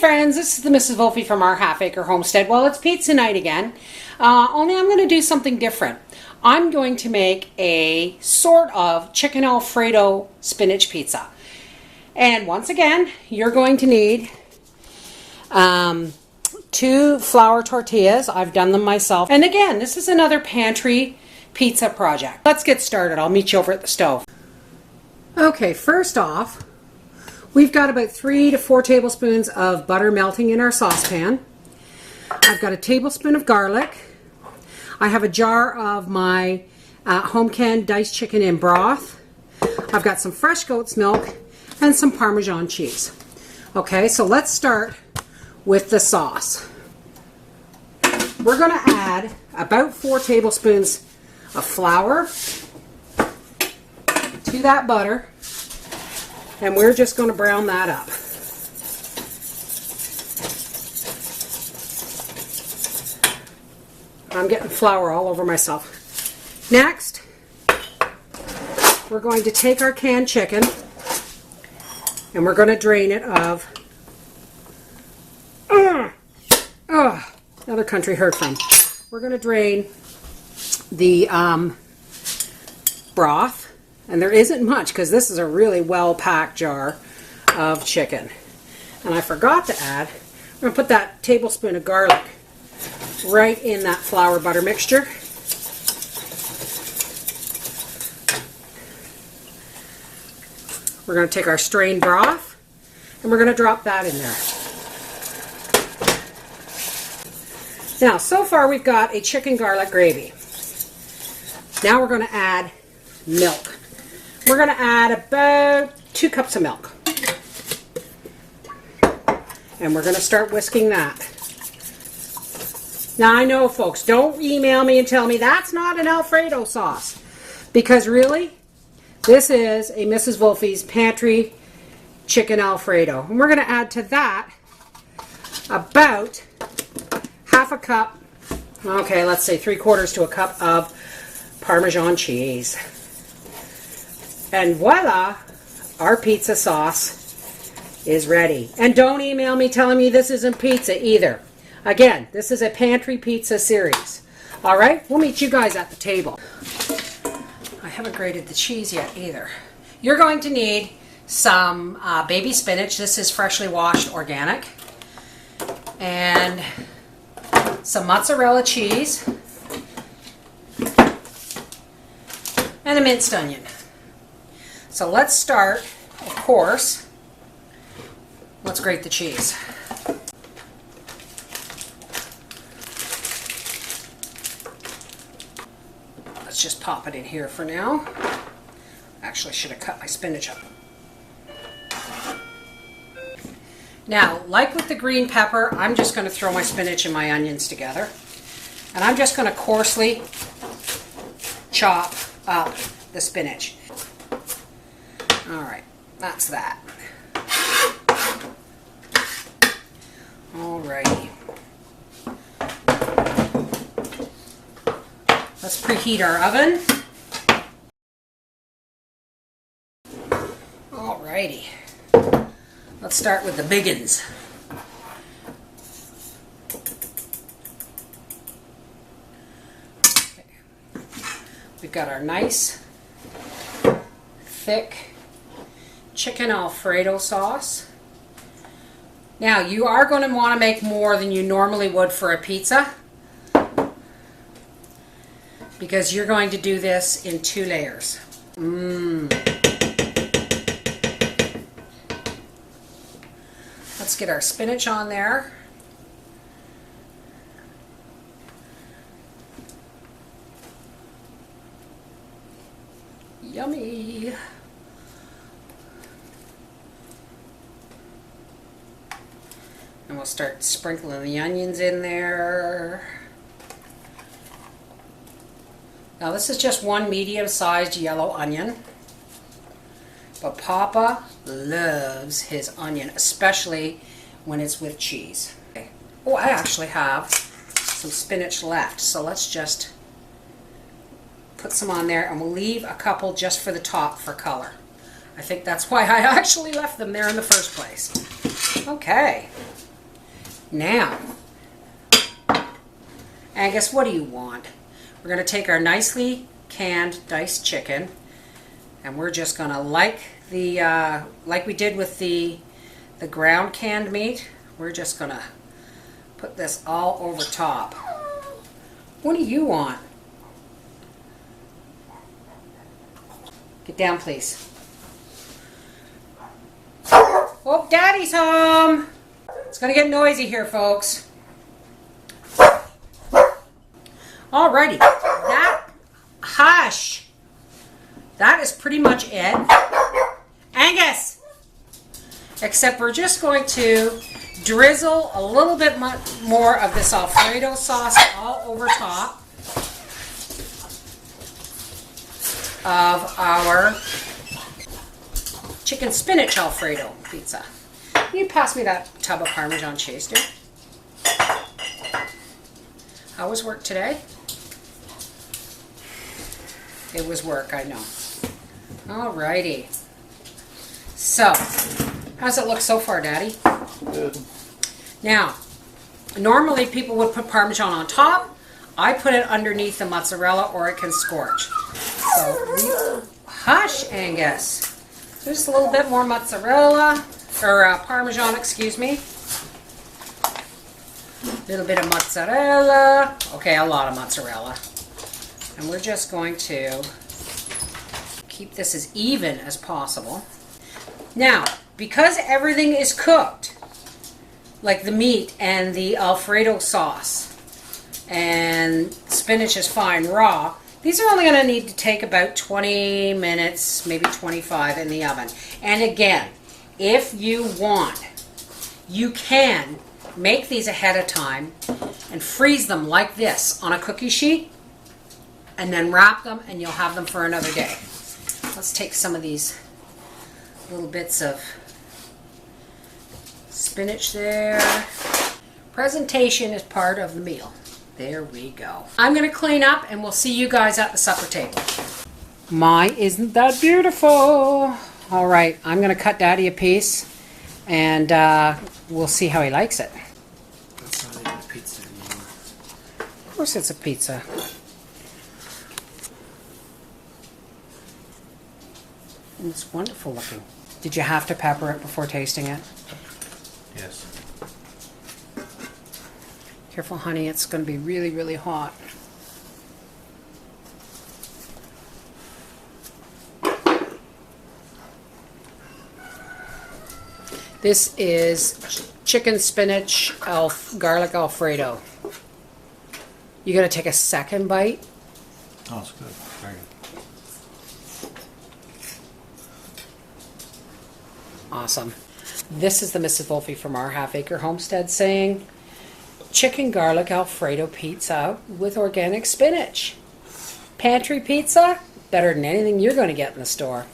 friends, this is the Mrs. Wolfie from our half acre homestead. Well, it's pizza night again, only I'm going to do something different. I'm going to make a sort of chicken Alfredo spinach pizza. And once again, you're going to need 2 flour tortillas. I've done them myself. And again, this is another pantry pizza project. Let's get started. I'll meet you over at the stove. Okay, first off, we've got about 3 to 4 tablespoons of butter melting in our saucepan. I've got a tablespoon of garlic. I have a jar of my home canned diced chicken in broth. I've got some fresh goat's milk and some Parmesan cheese. Okay, so let's start with the sauce. We're going to add about 4 tablespoons of flour to that butter, and we're just going to brown that up. I'm getting flour all over myself. Next, we're going to take our canned chicken and we're going to drain it of another country heard from. We're going to drain the broth, and there isn't much because this is a really well packed jar of chicken. And I forgot to add, I'm going to put that tablespoon of garlic right in that flour butter mixture. We're going to take our strained broth and we're going to drop that in there. Now, so far we've got a chicken garlic gravy. Now we're going to add milk. We're going to add about 2 cups of milk. And we're going to start whisking that. Now I know, folks, don't email me and tell me that's not an Alfredo sauce. Because really, this is a Mrs. Wolfie's Pantry chicken Alfredo. And we're going to add to that about half a cup, okay, let's say 3/4 to a cup of Parmesan cheese. And voila, our pizza sauce is ready. And don't email me telling me this isn't pizza either. Again, this is a pantry pizza series. All right, we'll meet you guys at the table. I haven't grated the cheese yet either. You're going to need some baby spinach. This is freshly washed organic. And some mozzarella cheese. And a minced onion. So let's start, of course, let's grate the cheese. Let's just pop it in here for now. Actually, I should have cut my spinach up. Now, like with the green pepper, I'm just going to throw my spinach and my onions together. And I'm just going to coarsely chop up the spinach. Alright, that's that. Alrighty. Let's preheat our oven. Alrighty. Let's start with the biggins. Okay. We've got our nice, thick chicken Alfredo sauce. Now, you are going to want to make more than you normally would for a pizza, because you're going to do this in 2 layers. Let's get our spinach on there. Yummy. And we'll start sprinkling the onions in there. Now this is just 1 medium-sized yellow onion. But Papa loves his onion, especially when it's with cheese. Okay. Oh, I actually have some spinach left, so let's just put some on there, and we'll leave a couple just for the top for color. I think that's why I actually left them there in the first place. Okay. Now, Angus, what do you want? We're going to take our nicely canned diced chicken, and we're just going to, like we did with the ground canned meat, we're just going to put this all over top. What do you want? Get down, please. Oh, Daddy's home. It's going to get noisy here, folks. Alrighty. Hush. That is pretty much it. Angus! Except we're just going to drizzle a little bit more of this Alfredo sauce all over top of our chicken spinach Alfredo pizza. Can you pass me that tub of Parmesan cheese, dear? How was work today? It was work, I know. Alrighty. So, how's it look so far, Daddy? Good. Now, normally people would put Parmesan on top. I put it underneath the mozzarella or it can scorch. So, hush, Angus. Just a little bit more mozzarella, or Parmesan, excuse me. A little bit of mozzarella. Okay, a lot of mozzarella. And we're just going to keep this as even as possible. Now, because everything is cooked, like the meat and the Alfredo sauce, and spinach is fine raw, these are only going to need to take about 20 minutes, maybe 25 in the oven. And again, if you want, you can make these ahead of time and freeze them like this on a cookie sheet, and then wrap them, and you'll have them for another day. Let's take some of these little bits of spinach there. Presentation is part of the meal. There we go. I'm going to clean up, and we'll see you guys at the supper table. My, isn't that beautiful? All right, I'm going to cut Daddy a piece, and we'll see how he likes it. That's not even a pizza anymore. Of course it's a pizza. It's wonderful looking. Did you have to pepper it before tasting it? Yes. Careful, honey, it's going to be really, really hot. This is chicken spinach garlic Alfredo. You going to take a second bite? Oh, it's good. Very good. Awesome. This is the Mrs. Wolfe from our half-acre homestead saying, chicken garlic Alfredo pizza with organic spinach. Pantry pizza, better than anything you're going to get in the store.